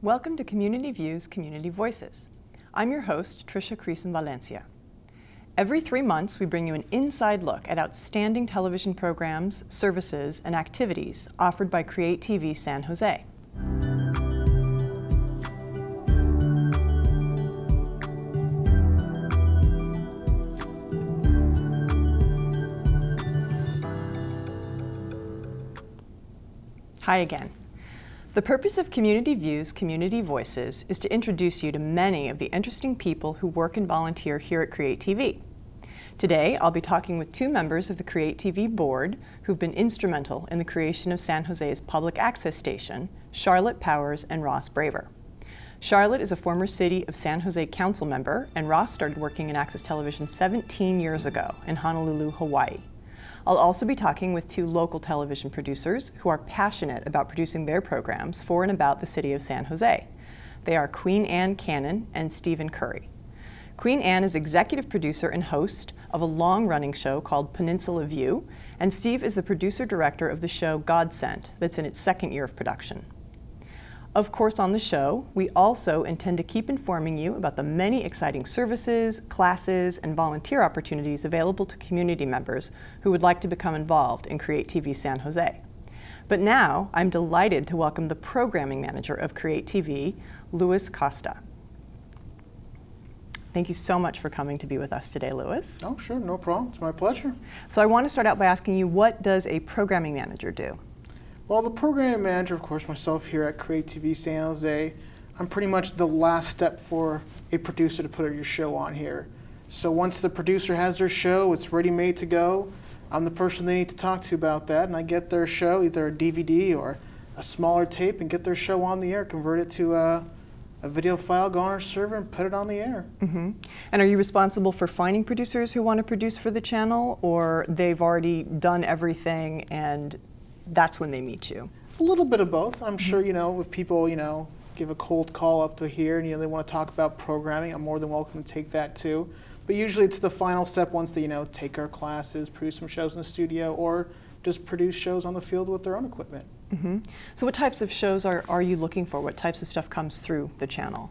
Welcome to Community Views, Community Voices. I'm your host, Tricia Creason-Valencia. Every 3 months, we bring you an inside look at outstanding television programs, services, and activities offered by CreaTV San Jose. Hi again. The purpose of Community Views, Community Voices is to introduce you to many of the interesting people who work and volunteer here at CreaTV. Today, I'll be talking with 2 members of the CreaTV board who've been instrumental in the creation of San Jose's public access station, Charlotte Powers and Ross Braver. Charlotte is a former City of San Jose council member, and Ross started working in access television 17 years ago in Honolulu, Hawaii. I'll also be talking with 2 local television producers who are passionate about producing their programs for and about the City of San Jose. They are Queen Anne Cannon and Steven Currie. Queen Anne is executive producer and host of a long-running show called Peninsula View, and Steve is the producer-director of the show God Sent, that's in its 2nd year of production. Of course, on the show, we also intend to keep informing you about the many exciting services, classes, and volunteer opportunities available to community members who would like to become involved in CreaTV San Jose. But now, I'm delighted to welcome the programming manager of CreaTV, Louis Costa. Thank you so much for coming to be with us today, Louis. Oh, sure, no problem. It's my pleasure. So I want to start out by asking you, what does a programming manager do? Well, the program manager, of course, myself here at CreaTV San Jose, I'm pretty much the last step for a producer to put your show on here. So once the producer has their show, it's ready made to go, I'm the person they need to talk to about that, and I get their show, either a DVD or a smaller tape, and get their show on the air, convert it to a video file, go on our server, and put it on the air. Mm-hmm. And are you responsible for finding producers who want to produce for the channel, or they've already done everything and that's when they meet you? A little bit of both. I'm sure, if people, give a cold call up to here and, they want to talk about programming, I'm more than welcome to take that too. But usually it's the final step once they, take our classes, produce some shows in the studio, or just produce shows on the field with their own equipment. Mm-hmm. So what types of shows are you looking for? What types of stuff comes through the channel?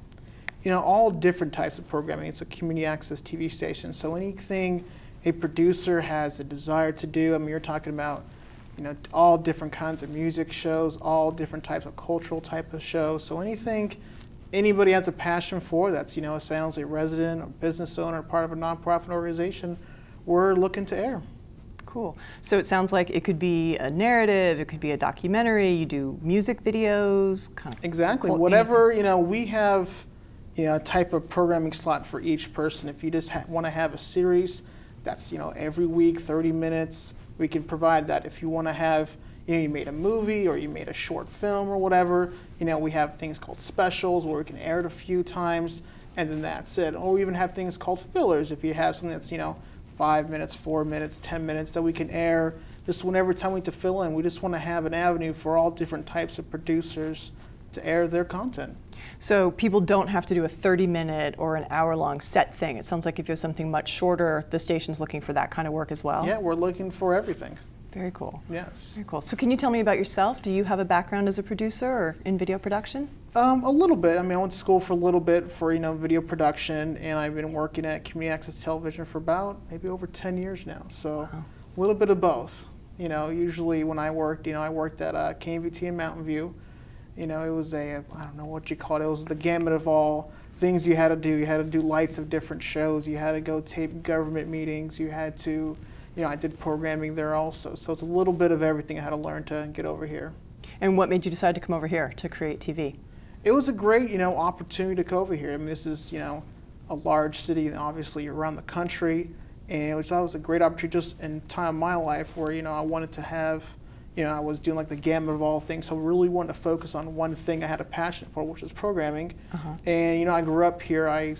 All different types of programming. It's a community access TV station. So anything a producer has a desire to do, you're talking about all different kinds of music shows, all different types of cultural type of shows. So anything anybody has a passion for, that's a San Jose resident or business owner, part of a nonprofit organization, we're looking to air. Cool. So it sounds like it could be a narrative, it could be a documentary, you do music videos, kind of. Exactly. Whatever, we have a type of programming slot for each person. If you just want to have a series that's every week, 30 minutes, we can provide that. If you want to have, you made a movie or you made a short film or whatever, we have things called specials where we can air it a few times and then that's it. Or we even have things called fillers. If you have something that's, 5 minutes, 4 minutes, 10 minutes that we can air just whenever time we need to fill in. We just want to have an avenue for all different types of producers to air their content. So people don't have to do a 30-minute or an hour-long set thing. It sounds like if you have something much shorter, the station's looking for that kind of work as well. Yeah, we're looking for everything. Very cool. Yes. Very cool. So can you tell me about yourself? Do you have a background as a producer or in video production? A little bit. I went to school for a little bit for video production, and I've been working at community access television for about maybe over 10 years now. So a little bit of both. Usually when I worked, I worked at KMVT in Mountain View. It was I don't know what you call it. It was the gamut of all things you had to do. You had to do lights of different shows. You had to go tape government meetings. You had to, I did programming there also. So it's a little bit of everything I had to learn to get over here. And what made you decide to come over here to CreaTV? It was a great, opportunity to come over here. this is, a large city, and obviously around the country. And it was always a great opportunity just in time of my life where, I wanted to have, I was doing like the gamut of all things, so I really wanted to focus on one thing I had a passion for, which is programming. And I grew up here. I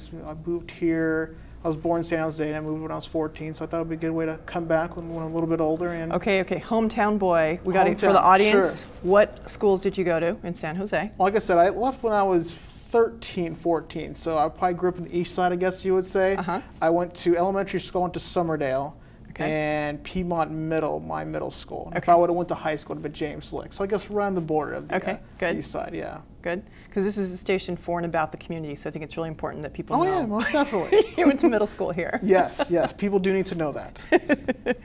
moved here. I was born in San Jose, and I moved when I was 14. So I thought it would be a good way to come back when I'm a little bit older. And okay, hometown boy. We got it for the audience. Sure. What schools did you go to in San Jose? Well, like I said, I left when I was 13, 14. So I probably grew up in the east side, I guess you would say. I went to elementary school, went to Summerdale. And Piedmont Middle, my middle school. If I would have went to high school, it would have been James Lick. So I guess around the border of the east side, yeah. Good. Because this is a station for and about the community, so I think it's really important that people know. Oh yeah, most definitely. You went to middle school here. Yes, yes. People do need to know that.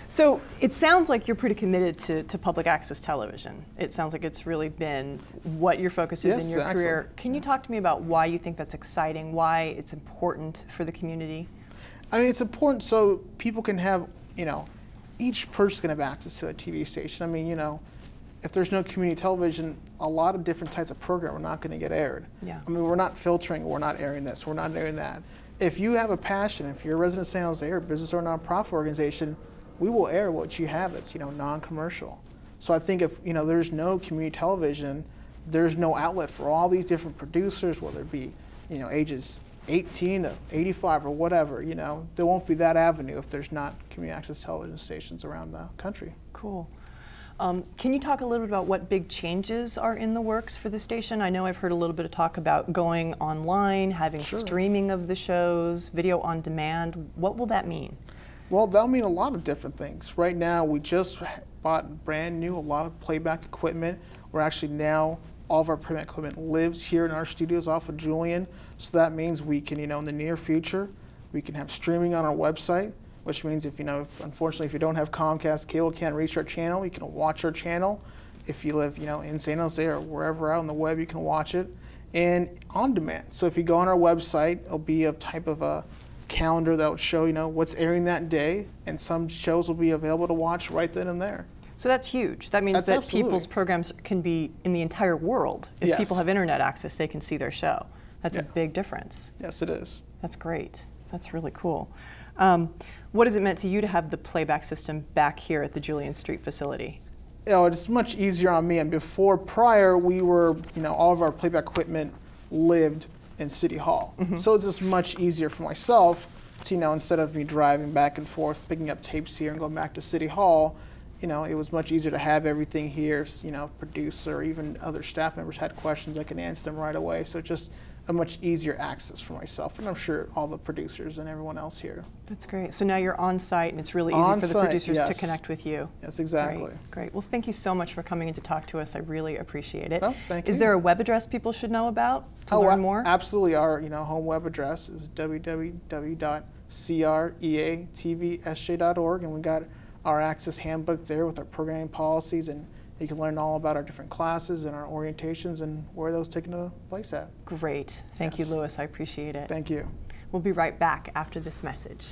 So it sounds like you're pretty committed to public access television. It sounds like it's really been what your focus is in your career. Can you talk to me about why you think that's exciting, why it's important for the community? I mean, it's important so people can have, each person can have access to a TV station. I mean, if there's no community television, a lot of different types of program are not going to get aired. Yeah. I mean, we're not filtering, we're not airing this, we're not airing that. If you have a passion, if you're a resident of San Jose or business or nonprofit organization, we will air what you have that's, non-commercial. So I think if, there's no community television, there's no outlet for all these different producers, whether it be, ages 18 to 85 or whatever, there won't be that avenue if there's not community access television stations around the country. Cool. Can you talk a little bit about what big changes are in the works for the station? I know I've heard a little bit of talk about going online, having streaming of the shows, video on demand. What will that mean? Well, that'll mean a lot of different things. Right now, we just bought brand new, a lot of playback equipment. We're actually now, all of our playback equipment lives here in our studios off of Julian. So that means we can, in the near future, we can have streaming on our website, which means if, unfortunately, if you don't have Comcast cable, can't reach our channel, you can watch our channel. If you live, in San Jose or wherever out on the web, you can watch it. And on demand. So if you go on our website, it'll be a type of a calendar that will show, what's airing that day, and some shows will be available to watch right then and there. So that's huge. That means that people's programs can be in the entire world. If people have internet access, they can see their show. That's a big difference. Yes, it is. That's great. That's really cool. What has it meant to you to have the playback system back here at the Julian Street facility? It's much easier on me. And prior, we were, all of our playback equipment lived in City Hall. So it's just much easier for myself to, instead of me driving back and forth, picking up tapes here and going back to City Hall, it was much easier to have everything here. Producer, even other staff members had questions, I can answer them right away. So just a much easier access for myself, and I'm sure all the producers and everyone else here. That's great. So now you're on site, and it's really easy for the producers to connect with you. Yes, exactly. Great. Well, thank you so much for coming in to talk to us. I really appreciate it. Oh, thank you. Is there a web address people should know about to learn more? Absolutely. Our home web address is www.creatvsj.org, and we got our access handbook there with our programming policies, and you can learn all about our different classes and our orientations and where those taking place at. Great. Thank you, Louis. I appreciate it. Thank you. We'll be right back after this message.